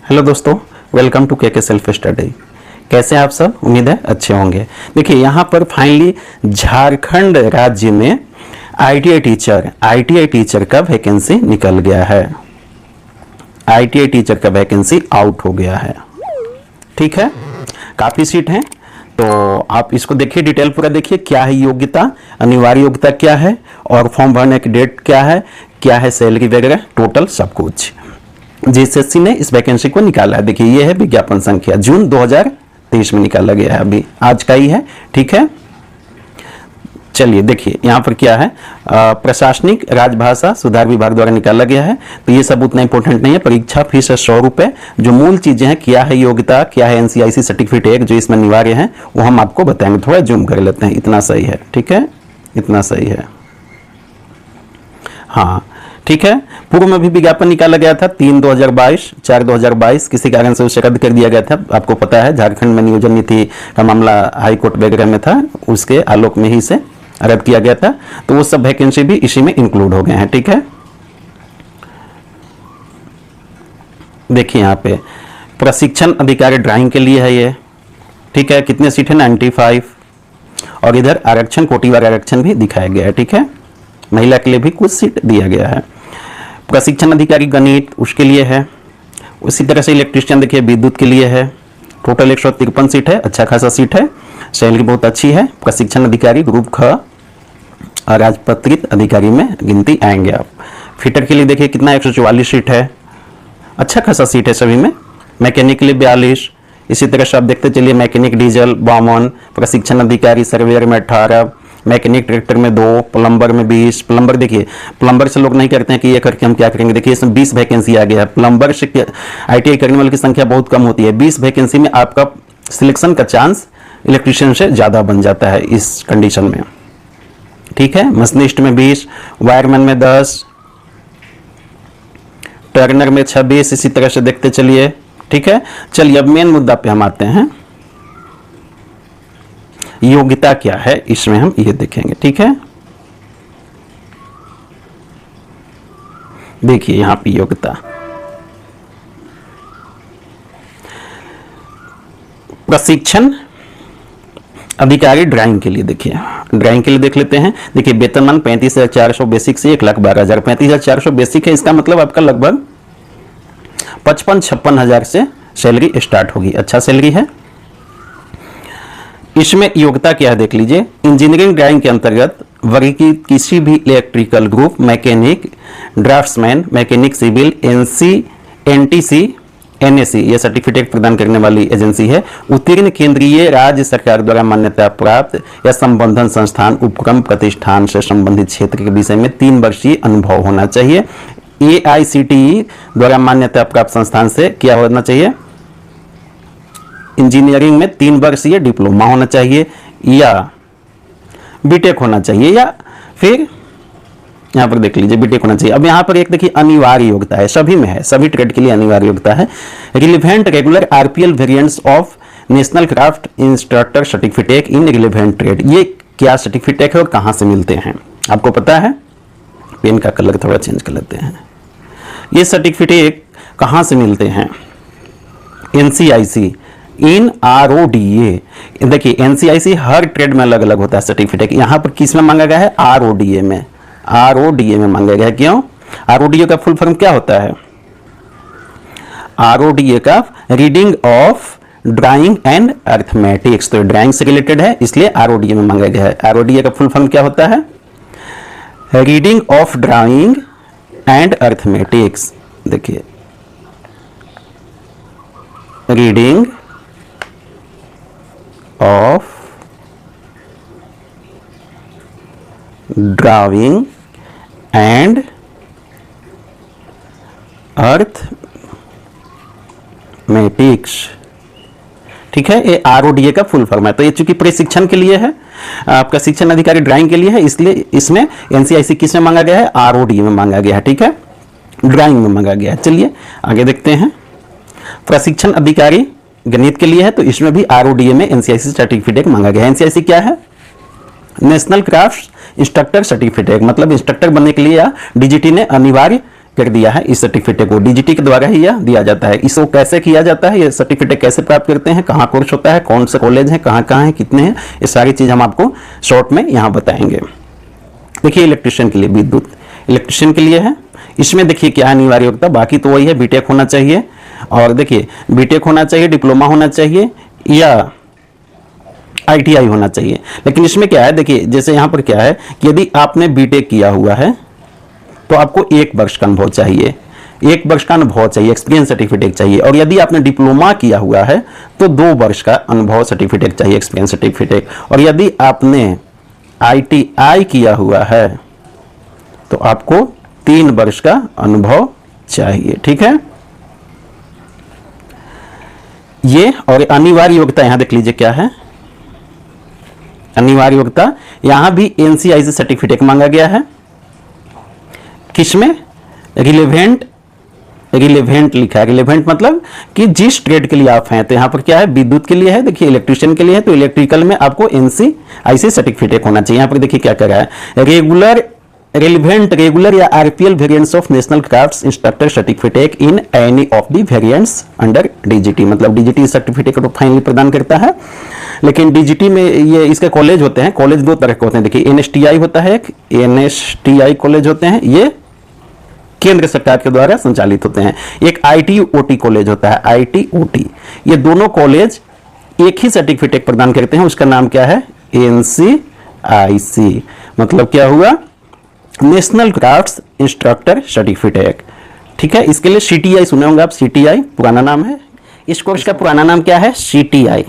Hello दोस्तों, welcome to के self study. कैसे हैं आप सब? उम्मीद है अच्छे होंगे। देखिए यहाँ पर फाइनली झारखंड राज्य में आईटीआई टीचर का वैकेंसी निकल गया है। आईटीआई टीचर का वैकेंसी आउट हो गया है। ठीक है, काफ़ी सीट हैं, तो आप इसको देखिए, डिटेल पूरा देखिए। क्या है योग्यता, अनिवार्य योग्यता क्या है, और फॉर्म भरने की डेट क्या है सैलरी वगैरह, टोटल सब कुछ जीएसएससी ने इस वैकेंसी को निकाला है। देखिए ये है विज्ञापन संख्या, जून 2023 में निकाला गया है, अभी आज का ही है। ठीक है, चलिए देखिए यहाँ पर क्या है, प्रशासनिक राजभाषा सुधार विभाग द्वारा निकाला गया है। तो ये सब उतना इंपॉर्टेंट नहीं है। परीक्षा फीस है 100 रुपये। जो मूल चीजें हैं, क्या है योग्यता, क्या है एनसीआईसी सर्टिफिकेट जो इसमें अनिवार्य है, वो हम आपको बताएंगे। थोड़ा जूम कर लेते हैं, इतना सही है। ठीक है, इतना सही है। हाँ ठीक है, पूर्व में भी विज्ञापन निकाला गया था 3/2022, 4/2022, किसी कारण से उसे रद्द कर दिया गया था। आपको पता है झारखंड में नियोजन नीति का मामला हाईकोर्ट वगैरह में था, उसके आलोक में ही इसे रद्द किया गया था। तो वो सब वैकेंसी भी इसी में इंक्लूड हो गए हैं। ठीक है, देखिए यहाँ पे प्रशिक्षण अधिकारी ड्राइंग के लिए है ये। ठीक है, कितने सीट है? 95। और इधर आरक्षण, कोटिवार आरक्षण भी दिखाया गया है। ठीक है, महिला के लिए भी कुछ सीट दिया गया है। प्रशिक्षण अधिकारी गणित उसके लिए है। उसी तरह से इलेक्ट्रीशियन देखिए विद्युत के लिए है। टोटल 153 सीट है, अच्छा खासा सीट है, सैलरी बहुत अच्छी है। प्रशिक्षण अधिकारी ग्रुप ख राजपत्रित अधिकारी में गिनती आएंगे आप। फिटर के लिए देखिए कितना 144 सीट है, अच्छा खासा सीट है सभी में। मैकेनिक के लिए 42। इसी तरह से आप देखते चलिए, मैकेनिक डीजल 52, प्रशिक्षण अधिकारी सर्वेयर में 18, मैकेनिक ट्रैक्टर में 2, प्लम्बर में 20। प्लम्बर देखिए, प्लम्बर से लोग नहीं करते हैं कि ये करके हम क्या करेंगे। देखिए इसमें 20 वैकेंसी आ गया है। प्लम्बर से आईटीआई करने वाले की संख्या बहुत कम होती है। 20 वैकेंसी में आपका सिलेक्शन का चांस इलेक्ट्रीशियन से ज़्यादा बन जाता है इस कंडीशन में। ठीक है, मशीनिस्ट में 20, वायरमैन में 10, टर्नर में 26। इसी तरह से देखते चलिए। ठीक है, चलिए अब मेन मुद्दा पे हम आते हैं। योग्यता क्या है, इसमें हम ये देखेंगे। ठीक है, देखिए यहां पे योग्यता, प्रशिक्षण अधिकारी ड्राइंग के लिए। देखिए ड्राइंग के लिए देख लेते हैं। देखिए वेतनमान 35,400 बेसिक से 1,12,000। 35,400 बेसिक है, इसका मतलब आपका लगभग 55-56 हजार से सैलरी स्टार्ट होगी। अच्छा सैलरी है। इसमें योग्यता क्या है देख लीजिए। इंजीनियरिंग ड्राइंग के अंतर्गत वर्गीकृत किसी भी electrical group, mechanic, draughtsman, mechanic civil, NTC, NAC ये सर्टिफिकेट प्रदान करने वाली एजेंसी है। उत्तीर्ण केंद्रीय राज्य सरकार द्वारा मान्यता प्राप्त या संबंधन संस्थान, उपक्रम, प्रतिष्ठान से संबंधित क्षेत्र के विषय में 3 वर्षीय अनुभव होना चाहिए। एआईसीटीई द्वारा मान्यता प्राप्त संस्थान से क्या होना चाहिए? इंजीनियरिंग में 3 वर्षीय डिप्लोमा होना चाहिए, या बीटेक होना चाहिए, या फिर यहां पर देख लीजिए बीटेक होना चाहिए। अब यहां पर एक देखिए अनिवार्य योग्यता है, सभी में है, सभी ट्रेड के लिए अनिवार्य योग्यता है। Relevant regular RPL variants of national craft instructor certificate in relevant trade. ये क्या सर्टिफिकेट है और कहां से मिलते हैं आपको पता है? पेन का कलर थोड़ा चेंज कर लेते हैं। ये सर्टिफिकेट कहां से मिलते हैं? एनसीआईसी इन आरओडीए। देखिए एनसीआईसी हर ट्रेड में अलग अलग होता है सर्टिफिकेट। यहां पर किस में मांगा गया है? आरओडीए में। आरओडीए में मांगा गया है। क्यों? आरओडीए का फुल फॉर्म क्या होता है? आरओडीए का reading of drawing and arithmetics. तो ड्राइंग से रिलेटेड है, इसलिए आरओडीए में मांगा गया है। आरओडीए का फुल फॉर्म क्या होता है? Reading of drawing and arithmetics. देखिए reading of drawing and arithmetics. ठीक है, ये आरओडीए का फुल फॉर्म है। तो ये चूंकि प्रशिक्षण के लिए है, आपका शिक्षण अधिकारी ड्राइंग के लिए है, इसलिए इसमें एनसीआईसी किस में मांगा गया है? आरओडीए में मांगा गया है। ठीक है, ड्राइंग में मांगा गया है। चलिए आगे देखते हैं। प्रशिक्षण अधिकारी गणित के लिए है, तो इसमें भी आरओडीए में एनसीआईसी सर्टिफिकेट मांगा गया है। एनसीआईसी क्या है? नेशनल क्राफ्ट इंस्ट्रक्टर सर्टिफिकेट, मतलब इंस्ट्रक्टर बनने के लिए या डीजीटी ने अनिवार्य कर दिया है। इस सर्टिफिकेट को डीजीटी के द्वारा ही यह दिया जाता है। इसको कैसे किया जाता है, ये सर्टिफिकेट कैसे प्राप्त करते हैं, कहाँ कोर्स होता है, कौन से कॉलेज है, कहाँ कहाँ है, कितने हैं, ये सारी चीज हम आपको शॉर्ट में यहाँ बताएंगे। देखिए इलेक्ट्रिशियन के लिए, विद्युत इलेक्ट्रिशियन के लिए है। इसमें देखिए क्या अनिवार्य योग्यता, बाकी तो वही है, बीटेक होना चाहिए, और देखिए बीटेक होना चाहिए, डिप्लोमा होना चाहिए या आईटीआई होना चाहिए। लेकिन इसमें क्या है, देखिए जैसे यहाँ पर क्या है कि यदि आपने बीटेक किया हुआ है तो आपको 1 वर्ष का अनुभव चाहिए, 1 वर्ष का अनुभव चाहिए, एक्सपीरियंस सर्टिफिकेट चाहिए। और यदि आपने डिप्लोमा किया हुआ है तो 2 वर्ष का अनुभव सर्टिफिकेट चाहिए, एक्सपीरियंस सर्टिफिकेट। और यदि आपने आईटीआई किया हुआ है तो आपको 3 वर्ष का अनुभव चाहिए, ठीक है। ये और अनिवार्य योग्यता यहां देख लीजिए क्या है, अनिवार्य योग्यता यहां भी एनसीआईसी सर्टिफिकेट मांगा गया है। किसमें, रिलेवेंट लिखा है। रिलेवेंट मतलब कि जिस ट्रेड के लिए आप हैं, तो यहां पर क्या है, विद्युत के लिए है, देखिए इलेक्ट्रिशियन के लिए है, तो इलेक्ट्रिकल में आपको एनसीआईसी सर्टिफिकेट होना चाहिए। यहां पर देखिए क्या कर रहा है, रेगुलर या RPL variants of national crafts instructor certificate in any of the variants under DGT, मतलब डीजीटी सर्टिफिकेट को फाइनली प्रदान करता है। लेकिन डीजीटी में ये इसके कॉलेज होते हैं, कॉलेज 2 तरह के होते हैं। देखिए एनएसटीआई होता है, एक एनएसटीआई कॉलेज होते हैं, ये केंद्र सरकार के द्वारा संचालित होते हैं। एक आईटीओटी कॉलेज होता है, आईटीओटी। ये दोनों कॉलेज एक ही सर्टिफिकेट प्रदान करते हैं, उसका नाम क्या है, एनसीआईसी। मतलब क्या हुआ, नेशनल क्राफ्ट्स इंस्ट्रक्टर सर्टिफिकेट, ठीक है। इसके लिए सीटीआई सुने होंगे आप, सीटीआई पुराना नाम है, इस कोर्स का पुराना नाम क्या है, सीटीआई।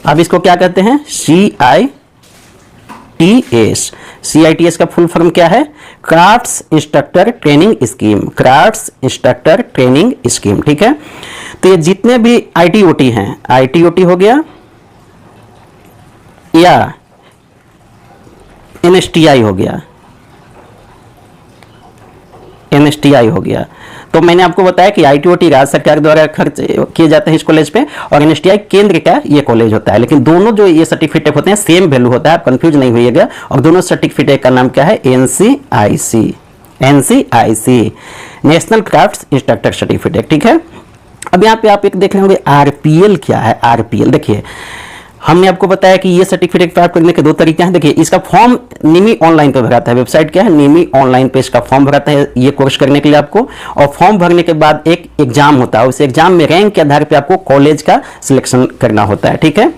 अब इसको क्या कहते हैं, सीआईटीएस। सीआईटीएस का फुल फॉर्म क्या है, crafts instructor training scheme, crafts instructor training scheme, ठीक है। तो ये जितने भी आईटीओटी हैं, आईटीओटी हो गया या एनएसटीआई हो गया, एनएसटीआई हो गया। तो मैंने आपको बताया कि आईटीओटी राज्य सरकार द्वारा खर्च किए जाते हैं इस कॉलेज पे, और एनएसटीआई केंद्र का ये कॉलेज होता है। लेकिन दोनों जो ये सर्टिफिकेट होते हैं सेम वैल्यू होता है, आप कंफ्यूज नहीं होइएगा। और दोनों सर्टिफिकेट का नाम क्या है, एनसीआईसी, एनसीआईसी नेशनल क्राफ्ट्स इंस्ट्रक्टर सर्टिफिकेट, ठीक है। अब यहाँ पे आप एक देख रहे होंगे आरपीएल क्या है, आरपीएल। देखिए हमने आपको बताया कि ये सर्टिफिकेट प्राप्त करने के 2 तरीके हैं। देखिए इसका फॉर्म निमी ऑनलाइन पे भराता है, वेबसाइट क्या है, निमी ऑनलाइन पे इसका फॉर्म भराता है ये कोर्स करने के लिए आपको। और फॉर्म भरने के बाद एक एग्जाम होता है, उस एग्जाम में रैंक के आधार पे आपको कॉलेज का सिलेक्शन करना होता है, ठीक है।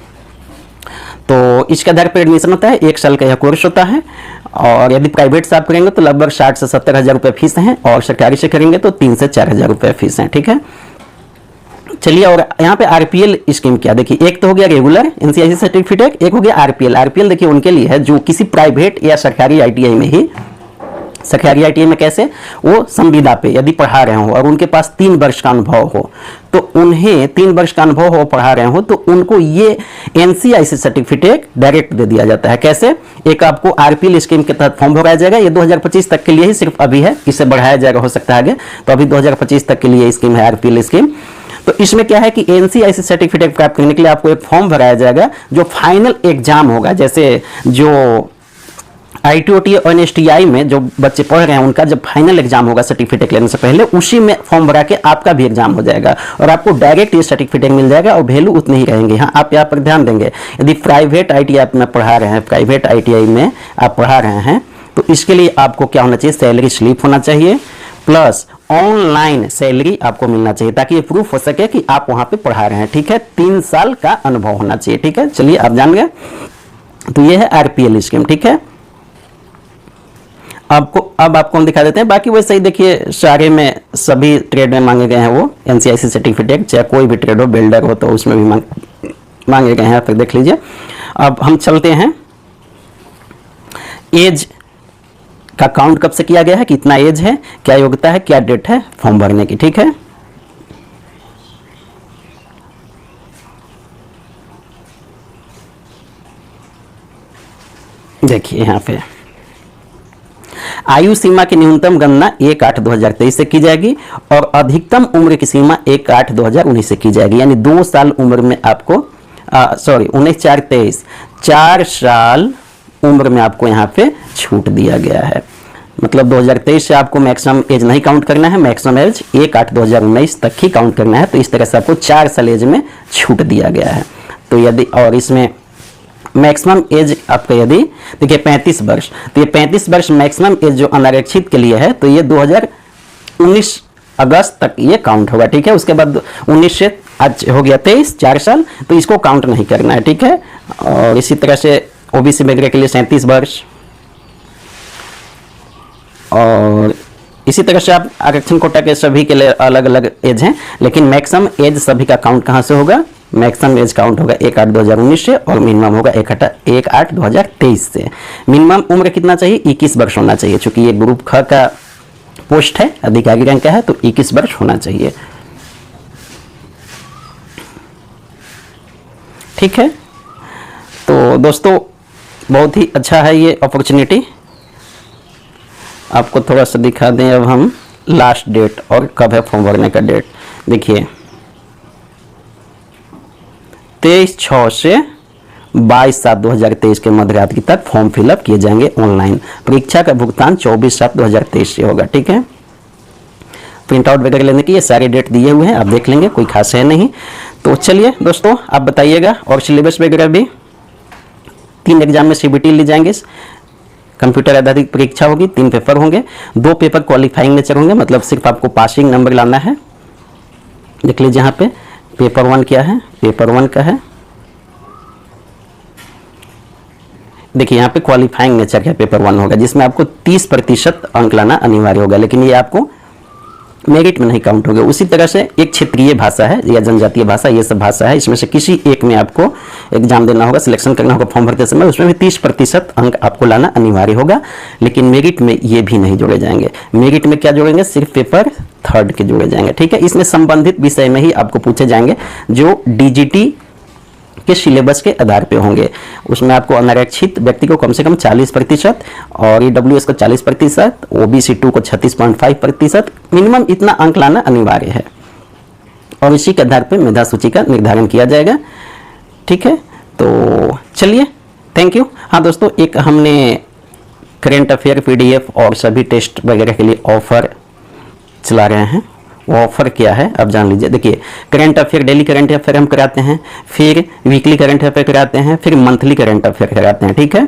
तो इसके आधार पर एडमिशन होता है, 1 साल का यह कोर्स होता है। और यदि प्राइवेट से आप करेंगे तो लगभग 60 से 70 हजार रुपये फीस है, और सरकारी से करेंगे तो 3 से 4 हजार रुपये फीस है, ठीक है। चलिए, और यहाँ पे आरपीएल स्कीम क्या, देखिए एक तो हो गया रेगुलर एनसीआईसी सर्टिफिकेट, एक हो गया आरपीएल। आरपीएल देखिए उनके लिए है जो किसी प्राइवेट या सरकारी आईटीआई में ही, सरकारी आईटीआई में कैसे, वो संविदा पे यदि पढ़ा रहे हो और उनके पास 3 वर्ष का अनुभव हो, तो उन्हें 3 वर्ष का अनुभव हो पढ़ा रहे हो, तो उनको ये एनसीआईसी सर्टिफिकेट डायरेक्ट दे दिया जाता है। कैसे, एक आपको आरपीएल स्कीम के तहत फॉर्म भराया जाएगा, ये 2025 तक के लिए ही सिर्फ अभी है, इसे बढ़ाया जाएगा हो सकता है आगे, तो अभी 2025 तक के लिए स्कीम है आरपीएल स्कीम। तो इसमें क्या है कि एनसीआईसी सर्टिफिकेट प्राप्त करने के लिए आपको एक फॉर्म भराया जाएगा, जो फाइनल एग्जाम होगा। जैसे जो आईटीओटी और एनएसटीआई में जो बच्चे पढ़ रहे हैं उनका जब फाइनल एग्जाम होगा सर्टिफिकेट लेने से पहले, उसी में फॉर्म भरा के आपका भी एग्जाम हो जाएगा और आपको डायरेक्ट ये सर्टिफिकेट मिल जाएगा, और वैल्यू उतने ही रहेंगे। हाँ, आप यहाँ पर ध्यान देंगे, यदि प्राइवेट आईटीआई में पढ़ा रहे हैं, प्राइवेट आईटीआई में आप पढ़ा रहे हैं, तो इसके लिए आपको क्या होना चाहिए, सैलरी स्लिप होना चाहिए, प्लस ऑनलाइन सैलरी आपको मिलना चाहिए, ताकि ये प्रूफ हो सके कि आप वहां पे पढ़ा रहे हैं, ठीक है। 3 साल का अनुभव होना चाहिए, ठीक है। चलिए आप जान गए, तो ये है आरपीएल स्कीम, ठीक है। अब आपको हम दिखा देते हैं, बाकी वैसे ही देखिए सारे में सभी ट्रेड में मांगे गए हैं वो एनसीआईसी सर्टिफिकेट, चाहे कोई भी ट्रेड हो, बिल्डर हो तो उसमें भी मांगे गए हैं, फिर देख लीजिए। अब हम चलते हैं, एज का काउंट कब से किया गया है, कितना एज है, क्या योग्यता है, क्या डेट है फॉर्म भरने की, ठीक है। देखिए यहाँ पे आयु सीमा की न्यूनतम गणना 1/8/2023 से की जाएगी और अधिकतम उम्र की सीमा 1/8/2019 से की जाएगी। यानी 2 साल उम्र में आपको 19/4/23 4 साल उम्र में आपको यहाँ पे छूट दिया गया है। मतलब 2023 से आपको मैक्सिमम एज नहीं काउंट करना है, मैक्सिमम एज 1/8/2019 तक ही काउंट करना है। तो इस तरह से आपको 4 साल एज में छूट दिया गया है। तो यदि और इसमें मैक्सिमम एज आपका यदि देखिए 35 वर्ष, तो ये 35 वर्ष मैक्सिमम एज जो अनारक्षित के लिए है, तो ये 2019 अगस्त तक ये काउंट होगा, ठीक है। उसके बाद 19 से आज हो गया 23, 4 साल, तो इसको काउंट नहीं करना है, ठीक है। और इसी तरह से ओबीसी वगैरह के लिए 37 वर्ष, और इसी तरह से आप आरक्षण कोटा के सभी के लिए अलग अलग एज हैं, लेकिन मैक्सिमम एज सभी का काउंट कहाँ से होगा, मैक्सिमम एज काउंट होगा 1/8/2019 से, और मिनिमम होगा 1/8/2023 से। मिनिमम उम्र कितना चाहिए, 21 वर्ष होना चाहिए, चूंकि ये ग्रुप ख का पोस्ट है, अधिकारी रैंक का है, तो 21 वर्ष होना चाहिए, ठीक है। तो दोस्तों बहुत ही अच्छा है ये अपॉर्चुनिटी। आपको थोड़ा सा दिखा दें अब हम लास्ट डेट और कब है फॉर्म भरने का डेट। देखिए 23/6 से 22/7/2023 के मध्यरात्रि तक फॉर्म फिलअप किए जाएंगे ऑनलाइन। परीक्षा का भुगतान 24/7/2023 से होगा, ठीक है। प्रिंट आउट वगैरह लेने की ये सारे डेट दिए हुए हैं, आप देख लेंगे, कोई खास है नहीं। तो चलिए दोस्तों आप बताइएगा, और सिलेबस वगैरह भी 3 एग्जाम में सीबीटी ली जाएंगे, कंप्यूटर आधारित परीक्षा होगी, 3 पेपर होंगे, 2 पेपर क्वालिफाइंग नेचर होंगे, मतलब सिर्फ आपको पासिंग नंबर लाना है। देख लीजिए यहाँ पे पेपर 1 क्या है, पेपर 1 का है, देखिए यहाँ पे क्वालिफाइंग नेचर का पेपर 1 होगा, जिसमें आपको 30% अंक लाना अनिवार्य होगा, लेकिन ये आपको मेरिट में नहीं काउंट होगा। उसी तरह से एक क्षेत्रीय भाषा है या जनजातीय भाषा, ये सब भाषा है, इसमें से किसी एक में आपको एग्जाम देना होगा, सिलेक्शन करना होगा फॉर्म भरते समय, उसमें भी 30% अंक आपको लाना अनिवार्य होगा, लेकिन मेरिट में ये भी नहीं जोड़े जाएंगे। मेरिट में क्या जोड़ेंगे, सिर्फ पेपर 3 के जोड़े जाएंगे, ठीक है। इसमें संबंधित विषय में ही आपको पूछे जाएंगे जो डीजीटी के सिलेबस के आधार पे होंगे। उसमें आपको अनारक्षित व्यक्ति को कम से कम 40% और ईडब्ल्यूएस को 40%, ओबीसी 2 को 36.5%, मिनिमम इतना अंक लाना अनिवार्य है, और इसी के आधार पे मेधा सूची का निर्धारण किया जाएगा, ठीक है। तो चलिए थैंक यू। हाँ दोस्तों, एक हमने करेंट अफेयर पीडीएफ और सभी टेस्ट वगैरह के लिए ऑफर चला रहे हैं। वो ऑफर क्या है आप जान लीजिए। देखिए current affair, daily current affair हम कराते हैं, फिर वीकली करंट अफेयर कराते हैं, फिर मंथली करंट अफेयर कराते हैं, ठीक है।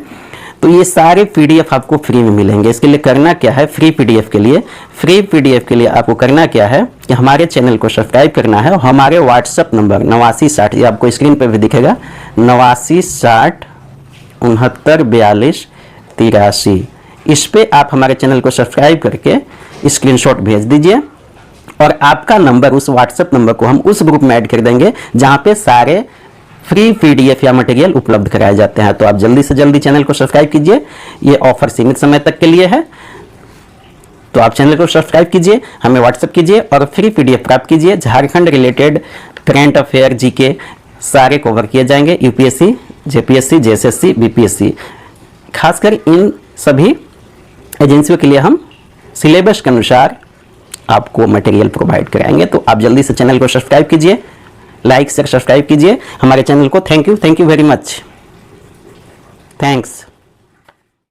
तो ये सारे पीडीएफ आपको फ्री में मिलेंगे। इसके लिए करना क्या है, फ्री पीडीएफ के लिए आपको करना क्या है कि हमारे चैनल को सब्सक्राइब करना है, और हमारे व्हाट्सएप नंबर 8960, ये आपको स्क्रीन पर भी दिखेगा, 8960 69 42 83, इस पे आप हमारे चैनल को सब्सक्राइब करके स्क्रीनशॉट भेज दीजिए, और आपका नंबर, उस व्हाट्सएप नंबर को हम उस ग्रुप में ऐड कर देंगे जहां पे सारे फ्री पीडीएफ या मटेरियल उपलब्ध कराए जाते हैं। तो आप जल्दी से जल्दी चैनल को सब्सक्राइब कीजिए, ये ऑफर सीमित समय तक के लिए है। तो आप चैनल को सब्सक्राइब कीजिए, हमें व्हाट्सएप कीजिए और फ्री पीडीएफ प्राप्त कीजिए। Jharkhand related current affair, GK सारे कवर किए जाएंगे, यूपीएससी, जेपीएससी, जेएसएससी, बीपीएससी, खासकर इन सभी एजेंसियों के लिए हम सिलेबस के अनुसार आपको मटेरियल प्रोवाइड कराएंगे। तो आप जल्दी से चैनल को सब्सक्राइब कीजिए, लाइक शेयर सब्सक्राइब कीजिए हमारे चैनल को। Thank you very much, thanks.